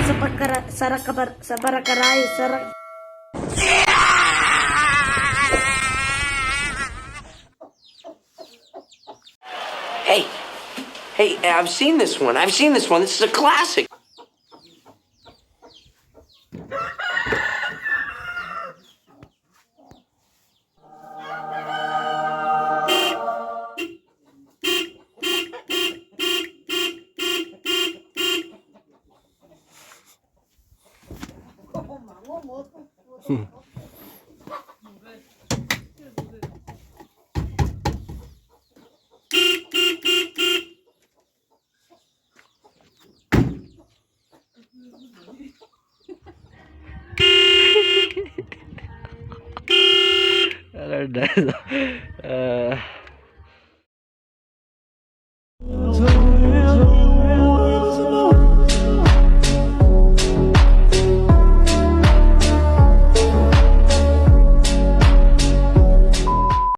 sa barangay, Hey, hey, I've seen this one. I've seen this one. This is a classic. Ano dahil